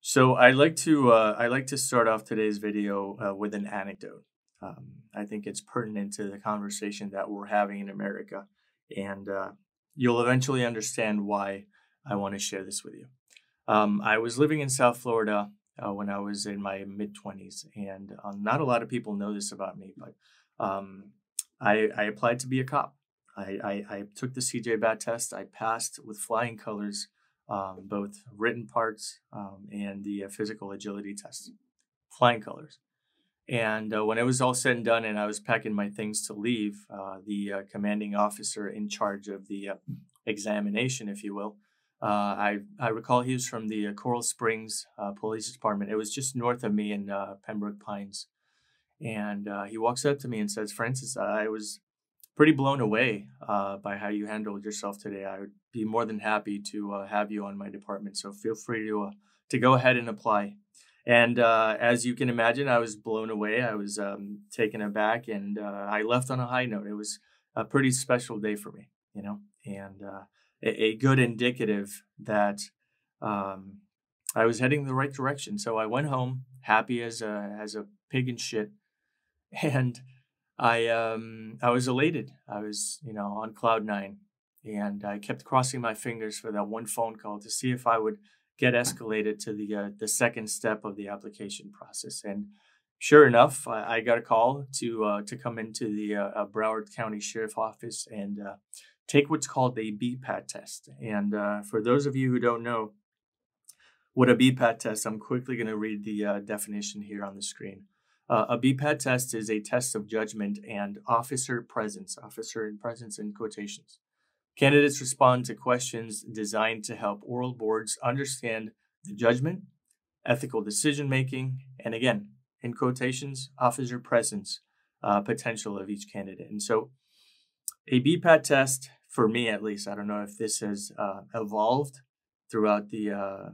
So I like to start off today's video with an anecdote. I think it's pertinent to the conversation that we're having in America, and you'll eventually understand why I want to share this with you. I was living in South Florida when I was in my mid 20s, and not a lot of people know this about me, but um, I applied to be a cop. I took the CJ BAT test. I passed with flying colors, both written parts and the physical agility test, flying colors. And when it was all said and done, and I was packing my things to leave, the commanding officer in charge of the examination, if you will, I recall he was from the Coral Springs Police Department. It was just north of me in Pembroke Pines, and he walks up to me and says, "Francis, I was pretty blown away by how you handled yourself today. I would be more than happy to have you on my department. So feel free to go ahead and apply." And as you can imagine, I was blown away. I was taken aback, and I left on a high note. It was a pretty special day for me, and a good indicative that um, I was heading the right direction. So I went home happy as a pig in shit, and I was elated. I was, on cloud nine, and I kept crossing my fingers for that one phone call to see if I would get escalated to the second step of the application process. And sure enough, I got a call to come into the Broward County Sheriff Office and take what's called a BPAT test. And for those of you who don't know what a BPAT test, I'm quickly going to read the definition here on the screen. A BPAT test is a test of judgment and officer and presence in quotations. Candidates respond to questions designed to help oral boards understand the judgment, ethical decision making, and again, in quotations, officer presence potential of each candidate. And so, a BPAT test, for me at least, I don't know if this has evolved throughout the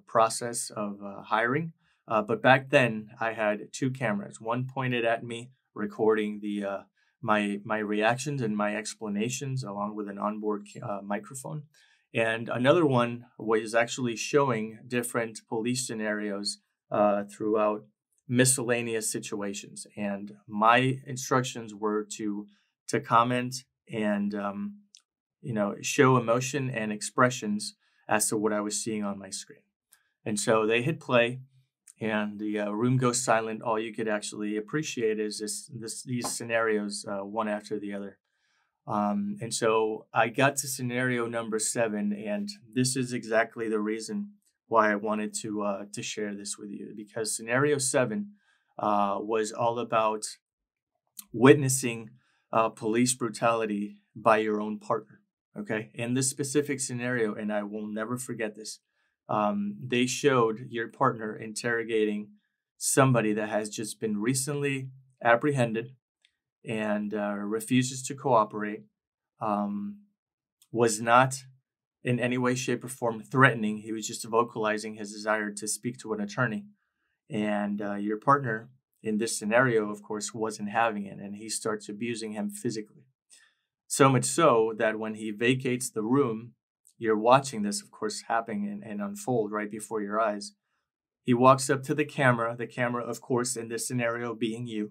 process of hiring. But back then, I had two cameras. One pointed at me, recording the my reactions and my explanations, along with an onboard microphone, and another one was actually showing different police scenarios throughout miscellaneous situations. And my instructions were to comment and show emotion and expressions as to what I was seeing on my screen. And so they hit play, and the room goes silent. All you could actually appreciate is these scenarios, one after the other. And so I got to scenario number 7, and this is exactly the reason why I wanted to share this with you, because scenario 7 was all about witnessing police brutality by your own partner. Okay, in this specific scenario, and I will never forget this, they showed your partner interrogating somebody that has just been recently apprehended and refuses to cooperate, um, was not in any way, shape, or form threatening. He was just vocalizing his desire to speak to an attorney. And your partner in this scenario, of course, wasn't having it, and he starts abusing him physically. So much so that when he vacates the room, you're watching this, of course, happen and unfold right before your eyes. He walks up to the camera, of course, in this scenario being you,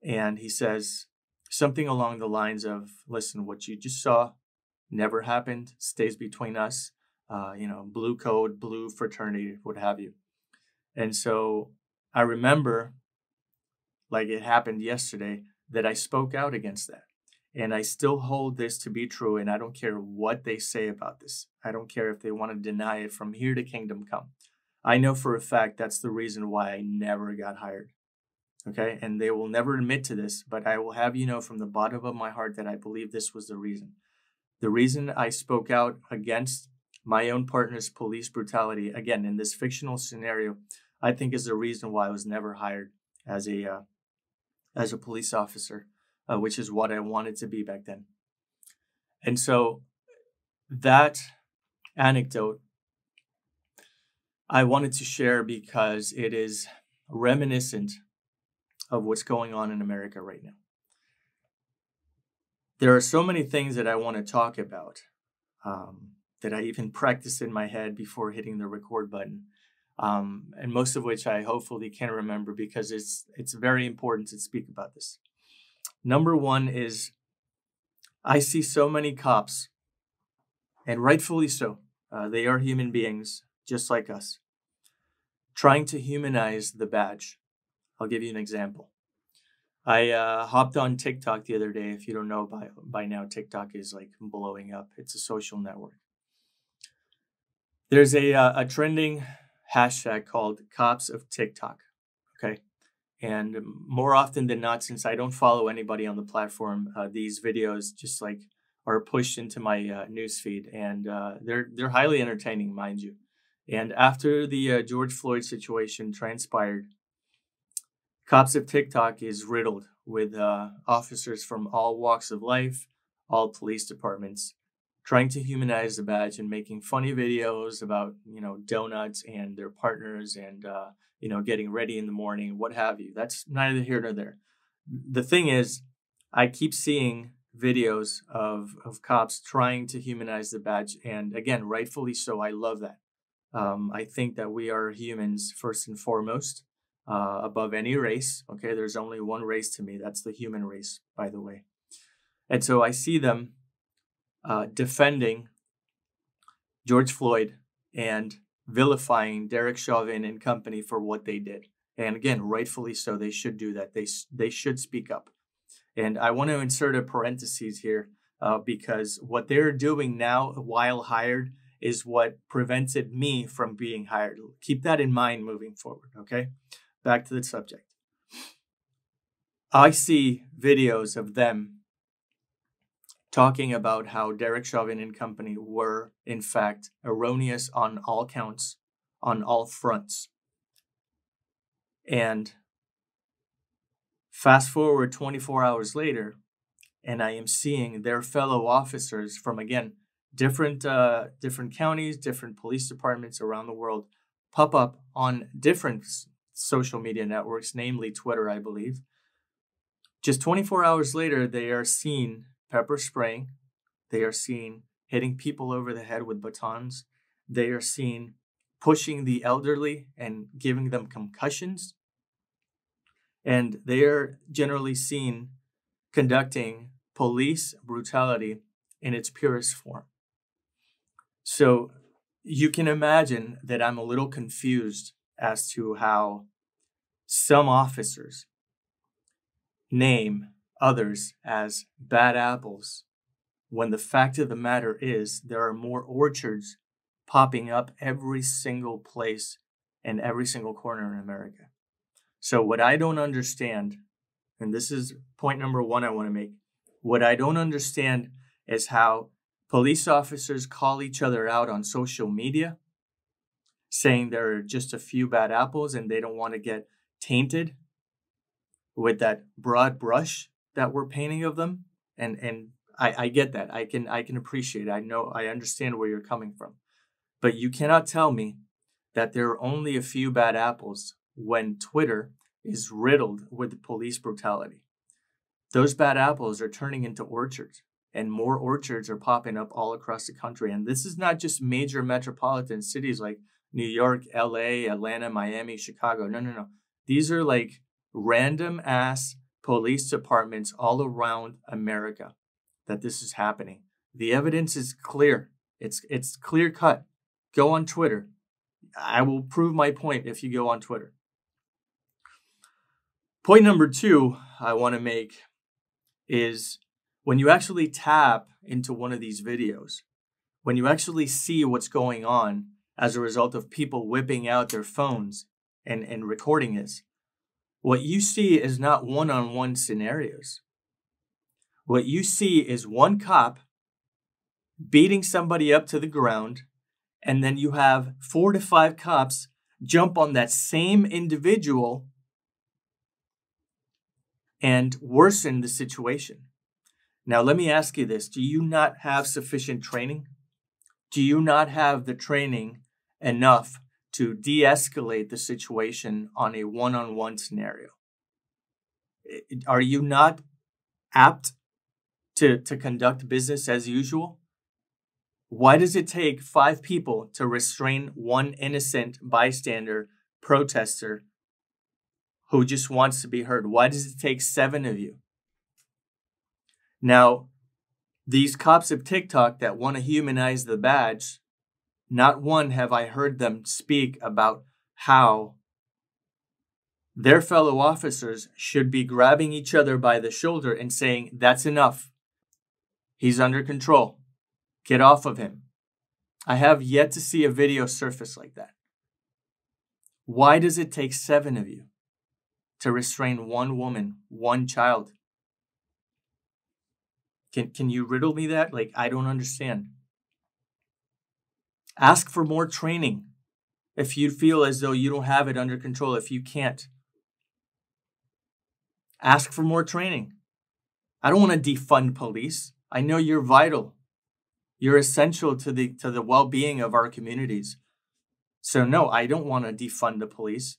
and he says something along the lines of, "Listen, what you just saw never happened, stays between us, blue code, blue fraternity, what have you." And so I remember, like it happened yesterday, that I spoke out against that. And I still hold this to be true, and I don't care what they say about this. I don't care if they want to deny it from here to kingdom come. I know for a fact that's the reason why I never got hired. Okay? And they will never admit to this, but I will have you know from the bottom of my heart that I believe this was the reason. The reason I spoke out against my own partner's police brutality, again, in this fictional scenario, I think is the reason why I was never hired as a police officer, which is what I wanted to be back then. And so that anecdote I wanted to share because it is reminiscent of what's going on in America right now. There are so many things that I want to talk about that I even practiced in my head before hitting the record button. and most of which I hopefully can remember because it's very important to speak about this. Number one is I see so many cops, and rightfully so. They are human beings just like us, trying to humanize the badge. I'll give you an example. I hopped on TikTok the other day. If you don't know by now, TikTok is like blowing up. It's a social network. There's a trending hashtag called Cops of TikTok. Okay. And more often than not, since I don't follow anybody on the platform, these videos just like are pushed into my news feed, and they're highly entertaining, mind you. And after the George Floyd situation transpired, Cops of TikTok is riddled with officers from all walks of life, all police departments, trying to humanize the badge and making funny videos about, donuts and their partners and, getting ready in the morning, what have you. That's neither here nor there. The thing is, I keep seeing videos of cops trying to humanize the badge. And again, rightfully so. I love that. I think that we are humans first and foremost, above any race. Okay, there's only one race to me. That's the human race, by the way. And so I see them defending George Floyd and vilifying Derek Chauvin and company for what they did. And again, rightfully so. They should do that. They should speak up. And I want to insert a parenthesis here because what they're doing now while hired is what prevented me from being hired. Keep that in mind moving forward, okay? Back to the subject. I see videos of them talking about how Derek Chauvin and company were, in fact, erroneous on all counts, on all fronts. And fast forward 24 hours later, and I am seeing their fellow officers from, again, different counties, different police departments around the world pop up on different social media networks, namely Twitter, I believe. Just 24 hours later, they are seen pepper spraying. They are seen hitting people over the head with batons. They are seen pushing the elderly and giving them concussions. And they are generally seen conducting police brutality in its purest form. So you can imagine that I'm a little confused as to how some officers name others as bad apples when the fact of the matter is there are more orchards popping up every single place and every single corner in America. So what I don't understand, and this is point number one I want to make, what I don't understand is how police officers call each other out on social media, saying there are just a few bad apples and they don't want to get tainted with that broad brush that we're painting of them. And I get that. I can appreciate it. I understand where you're coming from. But you cannot tell me that there are only a few bad apples when Twitter is riddled with police brutality. Those bad apples are turning into orchards, and more orchards are popping up all across the country. And this is not just major metropolitan cities like New York, LA, Atlanta, Miami, Chicago. No. These are like random ass police departments all around America that this is happening. The evidence is clear. It's clear cut. Go on Twitter. I will prove my point if you go on Twitter. Point number two I want to make is when you actually tap into one of these videos, when you actually see what's going on as a result of people whipping out their phones and recording this, what you see is not one-on-one scenarios. What you see is one cop beating somebody up to the ground, and then you have 4 to 5 cops jump on that same individual and worsen the situation. Now, let me ask you this. Do you not have sufficient training? Do you not have the training enough to de-escalate the situation on a one-on-one scenario? Are you not apt to conduct business as usual? Why does it take 5 people to restrain one innocent bystander, protester, who just wants to be heard? Why does it take 7 of you? Now, these cops of TikTok that want to humanize the badge, not one have I heard them speak about how their fellow officers should be grabbing each other by the shoulder and saying, "That's enough. He's under control. Get off of him." I have yet to see a video surface like that. Why does it take 7 of you to restrain one woman, one child? Can you riddle me that? Like, I don't understand. Ask for more training if you feel as though you don't have it under control, if you can't. Ask for more training. I don't want to defund police. I know you're vital. You're essential to the well-being of our communities. So no, I don't want to defund the police.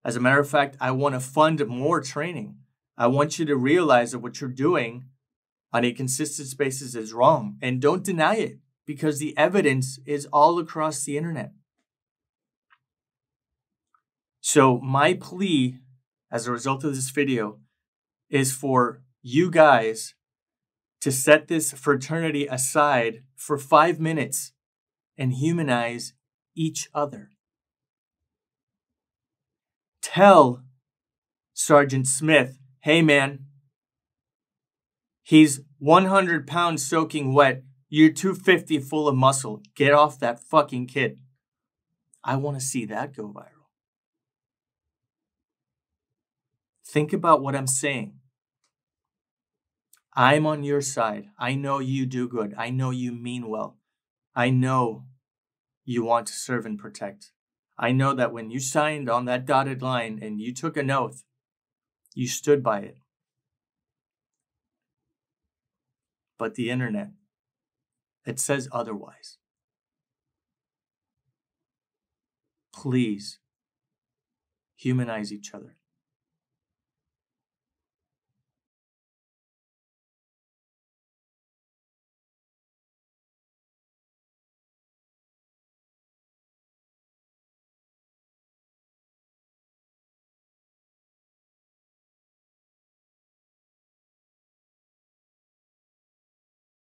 As a matter of fact, I want to fund more training. I want you to realize that what you're doing on a consistent basis is wrong. And don't deny it, because the evidence is all across the internet. So my plea as a result of this video is for you guys to set this fraternity aside for 5 minutes and humanize each other. Tell Sergeant Smith, "Hey man, he's 100 pounds soaking wet. You're 250 full of muscle. Get off that fucking kid." I want to see that go viral. Think about what I'm saying. I'm on your side. I know you do good. I know you mean well. I know you want to serve and protect. I know that when you signed on that dotted line and you took an oath, you stood by it. But the internet, it says otherwise. Please humanize each other.